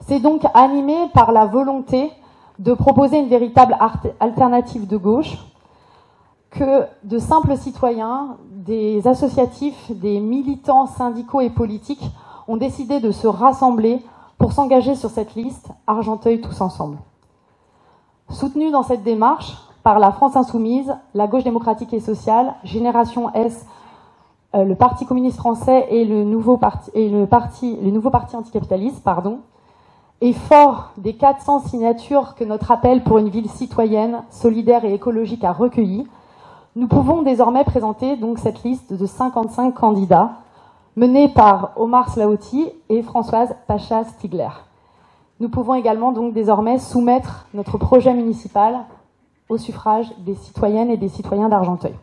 C'est donc animé par la volonté de proposer une véritable alternative de gauche que de simples citoyens, des associatifs, des militants syndicaux et politiques ont décidé de se rassembler pour s'engager sur cette liste Argenteuil tous ensemble. Soutenus dans cette démarche par la France Insoumise, la Gauche démocratique et sociale, Génération S, le Parti communiste français et le nouveau parti anticapitaliste, et fort des 400 signatures que notre appel pour une ville citoyenne, solidaire et écologique a recueillies, nous pouvons désormais présenter donc cette liste de 55 candidats menée par Omar Slaouti et Françoise Pacha-Stigler. Nous pouvons également donc désormais soumettre notre projet municipal au suffrage des citoyennes et des citoyens d'Argenteuil.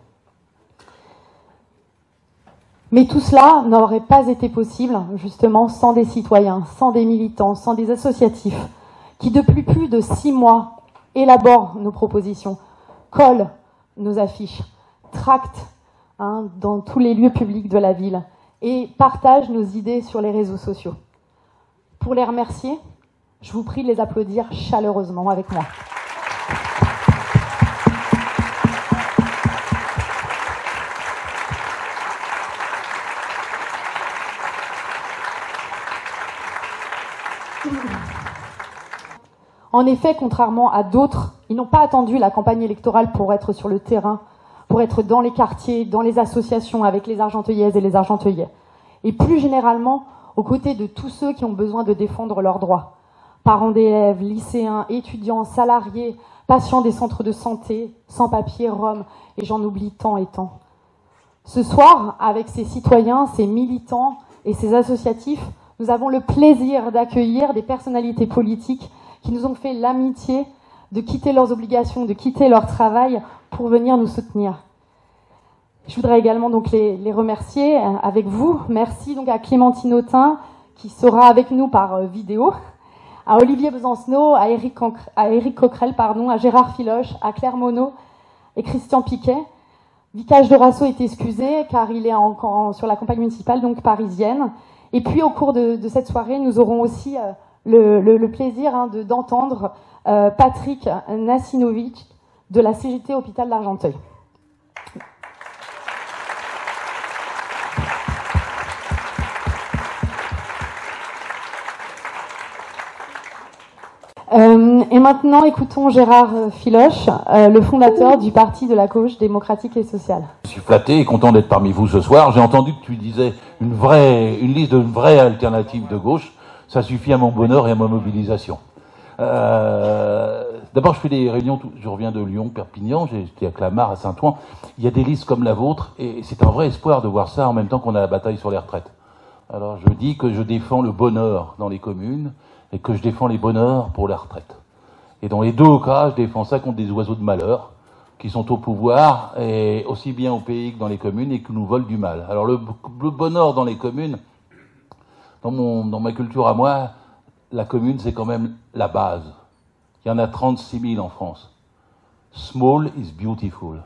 Mais tout cela n'aurait pas été possible justement sans des citoyens, sans des militants, sans des associatifs qui depuis plus de 6 mois élaborent nos propositions, collent nos affiches, tractent dans tous les lieux publics de la ville et partagent nos idées sur les réseaux sociaux. Pour les remercier, je vous prie de les applaudir chaleureusement avec moi. En effet, contrairement à d'autres, ils n'ont pas attendu la campagne électorale pour être sur le terrain, pour être dans les quartiers, dans les associations avec les Argenteuillaises et les Argenteuillais. Et plus généralement, aux côtés de tous ceux qui ont besoin de défendre leurs droits. Parents d'élèves, lycéens, étudiants, salariés, patients des centres de santé, sans-papiers, roms, et j'en oublie tant et tant. Ce soir, avec ces citoyens, ces militants et ces associatifs, nous avons le plaisir d'accueillir des personnalités politiques qui nous ont fait l'amitié de quitter leurs obligations, de quitter leur travail pour venir nous soutenir. Je voudrais également donc les remercier avec vous. Merci donc à Clémentine Autain qui sera avec nous par vidéo, à Olivier Besancenot, à Éric Coquerel, à Gérard Filoche, à Claire Monod et Christian Piquet. Vicage Dorasso est excusé car il est encore sur la campagne municipale donc parisienne. Et puis au cours de cette soirée, nous aurons aussi le plaisir d'entendre Patrick Nassinovic de la CGT Hôpital d'Argenteuil. Et maintenant, écoutons Gérard Filoche, le fondateur du Parti de la Gauche démocratique et sociale. Je suis flatté et content d'être parmi vous ce soir. J'ai entendu que tu disais une liste de vraies alternatives de gauche. Ça suffit à mon bonheur et à ma mobilisation. D'abord, je fais des réunions, je reviens de Lyon, Perpignan, j'étais à Clamart, à Saint-Ouen. Il y a des listes comme la vôtre et c'est un vrai espoir de voir ça en même temps qu'on a la bataille sur les retraites. Alors, je dis que je défends le bonheur dans les communes et que je défends les bonheurs pour la retraite. Et dans les deux cas, je défends ça contre des oiseaux de malheur qui sont au pouvoir, et aussi bien au pays que dans les communes, et qui nous volent du mal. Alors le bonheur dans les communes, dans ma culture à moi, la commune, c'est quand même la base. Il y en a 36 000 en France. Small is beautiful.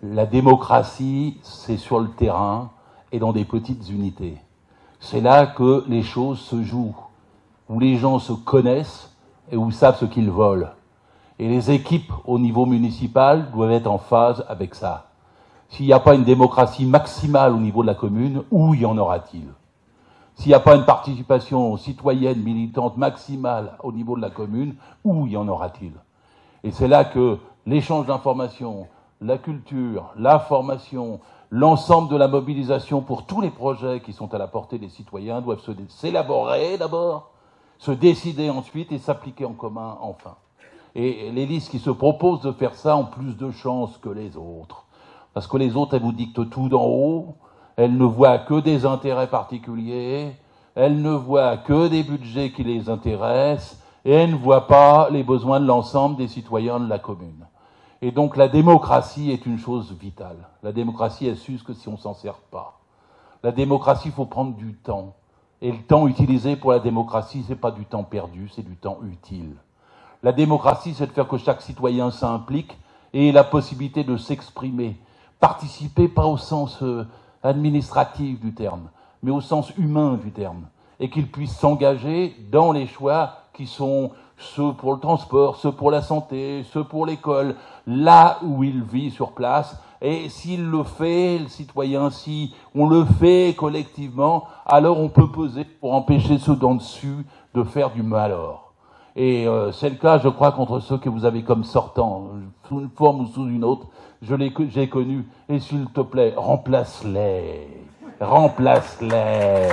La démocratie, c'est sur le terrain et dans des petites unités. C'est là que les choses se jouent, où les gens se connaissent et où ils savent ce qu'ils veulent. Et les équipes au niveau municipal doivent être en phase avec ça. S'il n'y a pas une démocratie maximale au niveau de la commune, où y en aura-t-il? S'il n'y a pas une participation citoyenne, militante maximale au niveau de la commune, où y en aura-t-il? Et c'est là que l'échange d'informations, la culture, la formation, l'ensemble de la mobilisation pour tous les projets qui sont à la portée des citoyens doivent s'élaborer d'abord, se décider ensuite et s'appliquer en commun enfin. Et les listes qui se proposent de faire ça ont plus de chances que les autres. Parce que les autres, elles vous dictent tout d'en haut, elles ne voient que des intérêts particuliers, elles ne voient que des budgets qui les intéressent, et elles ne voient pas les besoins de l'ensemble des citoyens de la commune. Et donc la démocratie est une chose vitale. La démocratie, elle s'use que si on s'en sert pas. La démocratie, il faut prendre du temps. Et le temps utilisé pour la démocratie, c'est pas du temps perdu, c'est du temps utile. La démocratie, c'est de faire que chaque citoyen s'implique et ait la possibilité de s'exprimer. Participer, pas au sens administratif du terme, mais au sens humain du terme. et qu'ils puissent s'engager dans les choix qui sont ceux pour le transport, ceux pour la santé, ceux pour l'école, là où il vit sur place. Et s'il le fait, le citoyen, si on le fait collectivement, alors on peut peser pour empêcher ceux d'en dessus de faire du malheur. Et c'est le cas, je crois, contre ceux que vous avez comme sortants, sous une forme ou sous une autre. J'ai connu. Et s'il te plaît, remplace-les. Remplace-les.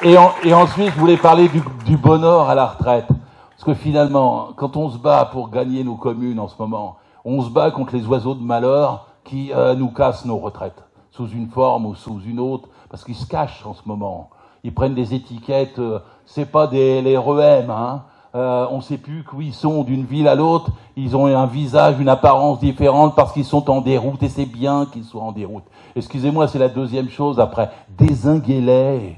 Et ensuite, je voulais parler du bonheur à la retraite. Parce que finalement, quand on se bat pour gagner nos communes en ce moment, on se bat contre les oiseaux de malheur qui nous cassent nos retraites, sous une forme ou sous une autre, parce qu'ils se cachent en ce moment. Ils prennent des étiquettes, c'est pas les REM, hein. On ne sait plus où ils sont d'une ville à l'autre. Ils ont un visage, une apparence différente parce qu'ils sont en déroute, et c'est bien qu'ils soient en déroute. Excusez-moi, c'est la deuxième chose après. Dézinguez-les.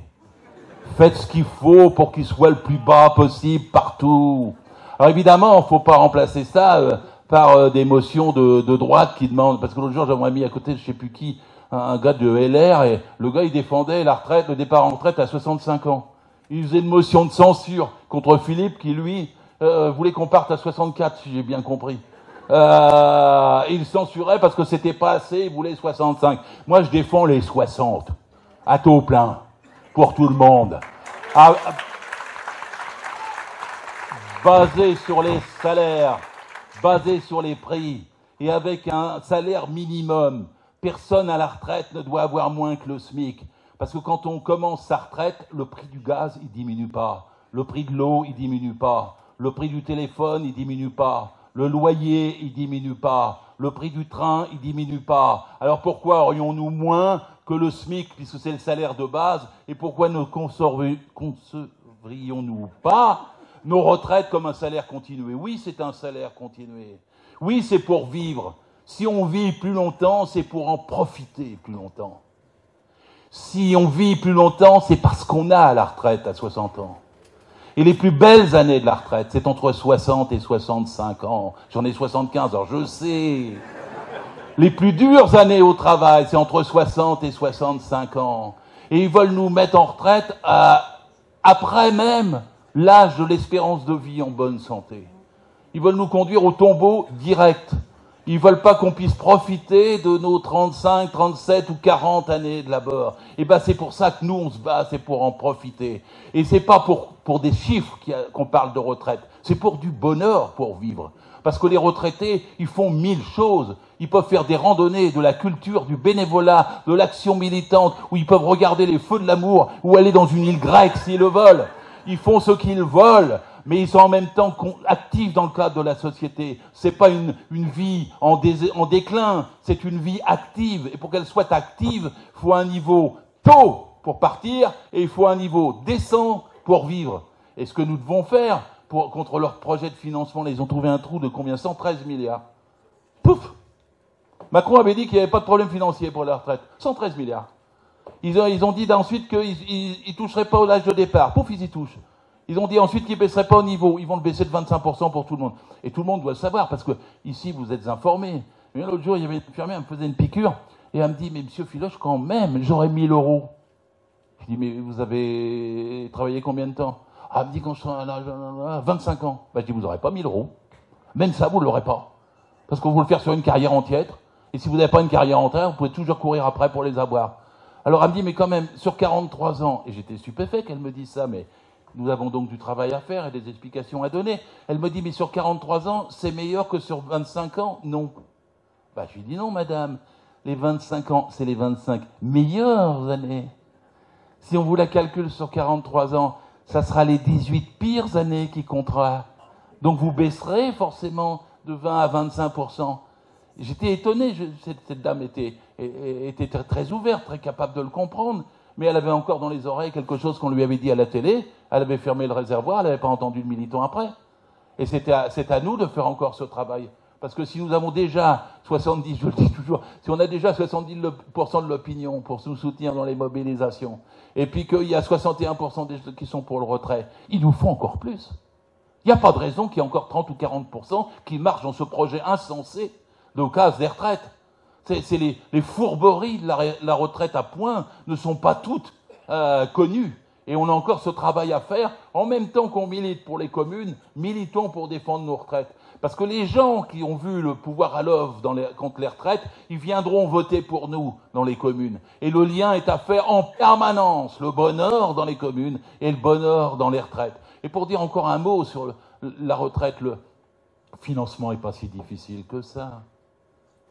Faites ce qu'il faut pour qu'ils soient le plus bas possible partout. Alors évidemment, il ne faut pas remplacer ça par des motions de droite qui demandent, parce que l'autre jour j'avais mis à côté, je sais plus qui, un gars de LR, et le gars il défendait la retraite, le départ en retraite à 65 ans. Il faisait une motion de censure contre Philippe qui, lui, voulait qu'on parte à 64, si j'ai bien compris. Il censurait parce que c'était pas assez, il voulait 65. Moi, je défends les 60, à taux plein, pour tout le monde. Basé sur les salaires, basé sur les prix, et avec un salaire minimum. Personne à la retraite ne doit avoir moins que le SMIC. Parce que quand on commence sa retraite, le prix du gaz, il diminue pas. Le prix de l'eau, il diminue pas. Le prix du téléphone, il diminue pas. Le loyer, il diminue pas. Le prix du train, il diminue pas. Alors pourquoi aurions-nous moins que le SMIC, puisque c'est le salaire de base, et pourquoi ne concevrions-nous pas nos retraites comme un salaire continué? Oui, c'est un salaire continué. Oui, c'est pour vivre. Si on vit plus longtemps, c'est pour en profiter plus longtemps. Si on vit plus longtemps, c'est parce qu'on a à la retraite à 60 ans. Et les plus belles années de la retraite, c'est entre 60 et 65 ans. J'en ai 75, alors je sais. Les plus dures années au travail, c'est entre 60 et 65 ans. Et ils veulent nous mettre en retraite après même l'âge de l'espérance de vie en bonne santé. Ils veulent nous conduire au tombeau direct. Ils veulent pas qu'on puisse profiter de nos 35, 37 ou 40 années de labeur. Et ben c'est pour ça que nous on se bat, c'est pour en profiter. Et c'est pas pour des chiffres qu'on parle de retraite, c'est pour du bonheur pour vivre. Parce que les retraités, ils font 1000 choses. Ils peuvent faire des randonnées, de la culture, du bénévolat, de l'action militante, où ils peuvent regarder les feux de l'amour, ou aller dans une île grecque s'ils le veulent. Ils font ce qu'ils veulent, mais ils sont en même temps actifs dans le cadre de la société. C'est pas une vie en déclin, c'est une vie active. Et pour qu'elle soit active, il faut un niveau tôt pour partir, et il faut un niveau décent pour vivre. Et ce que nous devons faire contre leur projet de financement, ils ont trouvé un trou de combien? 113 milliards. Pouf! Macron avait dit qu'il n'y avait pas de problème financier pour la retraite. 113 milliards. Ils ont dit ensuite qu'ils ne toucheraient pas au âge de départ. Pouf, ils y touchent. Ils ont dit ensuite qu'ils ne baisseraient pas au niveau. Ils vont le baisser de 25% pour tout le monde. Et tout le monde doit le savoir, parce que ici, vous êtes informés. Mais l'autre jour, il y avait une infirmière, elle me faisait une piqûre, et elle me dit, mais monsieur Filoche, quand même, j'aurais 1000 euros. Je dis, mais vous avez travaillé combien de temps? Ah, elle me dit, quand je serai à l'âge 25 ans. Je dis, vous n'aurez pas 1000 euros. Même ça, vous ne l'aurez pas. Parce qu'on vous le faire sur une carrière entière. Et si vous n'avez pas une carrière entière, vous pouvez toujours courir après pour les avoir. Alors elle me dit, mais quand même, sur 43 ans, et j'étais stupéfait qu'elle me dise ça, mais nous avons donc du travail à faire et des explications à donner. Elle me dit, mais sur 43 ans, c'est meilleur que sur 25 ans? Non. Je lui dis, non, madame, les 25 ans, c'est les 25 meilleures années. Si on vous la calcule sur 43 ans, ça sera les 18 pires années qui comptera. Donc vous baisserez forcément de 20 à 25%. J'étais étonné, cette dame était très, très ouverte, très capable de le comprendre, mais elle avait encore dans les oreilles quelque chose qu'on lui avait dit à la télé, elle avait fermé le réservoir, elle n'avait pas entendu le militant après. Et c'est à nous de faire encore ce travail. Parce que si nous avons déjà 70, je le dis toujours, si on a déjà 70% de l'opinion pour nous soutenir dans les mobilisations, et puis qu'il y a 61% des qui sont pour le retrait, il nous faut encore plus. Il n'y a pas de raison qu'il y ait encore 30 ou 40% qui marchent dans ce projet insensé de casse des retraites. Les fourberies de la retraite à points ne sont pas toutes connues. Et on a encore ce travail à faire. En même temps qu'on milite pour les communes, militons pour défendre nos retraites. Parce que les gens qui ont vu le pouvoir à l'œuvre contre les retraites, ils viendront voter pour nous dans les communes. Et le lien est à faire en permanence, le bonheur dans les communes et le bonheur dans les retraites. Et pour dire encore un mot sur la retraite, le financement n'est pas si difficile que ça.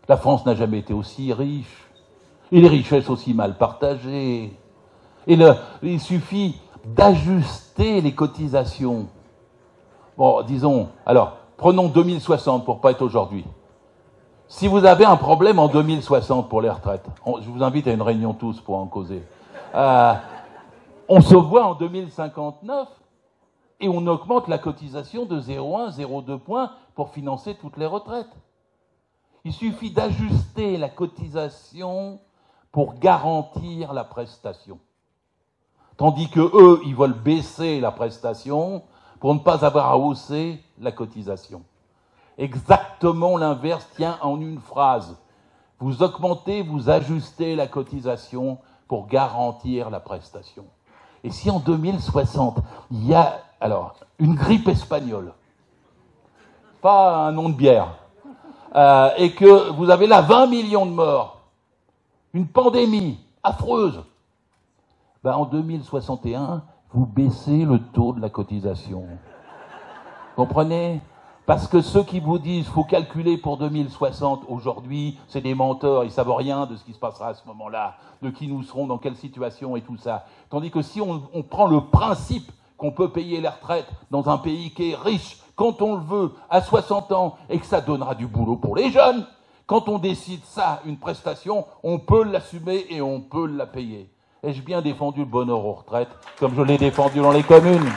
La France n'a jamais été aussi riche. Et les richesses aussi mal partagées. Et il suffit d'ajuster les cotisations. Bon, disons, alors, prenons 2060 pour pas être aujourd'hui. Si vous avez un problème en 2060 pour les retraites, je vous invite à une réunion tous pour en causer. On se voit en 2059 et on augmente la cotisation de 0,1, 0,2 points pour financer toutes les retraites. Il suffit d'ajuster la cotisation pour garantir la prestation. Tandis que eux, ils veulent baisser la prestation pour ne pas avoir à hausser la cotisation. Exactement l'inverse tient en une phrase. Vous augmentez, vous ajustez la cotisation pour garantir la prestation. Et si en 2060, il y a alors une grippe espagnole, pas un nom de bière, et que vous avez là 20 millions de morts, une pandémie affreuse, ben en 2061, vous baissez le taux de la cotisation. Comprenez ? Parce que ceux qui vous disent qu'il faut calculer pour 2060, aujourd'hui, c'est des menteurs, ils ne savent rien de ce qui se passera à ce moment-là, de qui nous serons, dans quelle situation et tout ça. Tandis que si on prend le principe qu'on peut payer les retraites dans un pays qui est riche, quand on le veut, à 60 ans, et que ça donnera du boulot pour les jeunes, quand on décide ça, une prestation, on peut l'assumer et on peut la payer. Ai-je bien défendu le bonheur aux retraites, comme je l'ai défendu dans les communes ?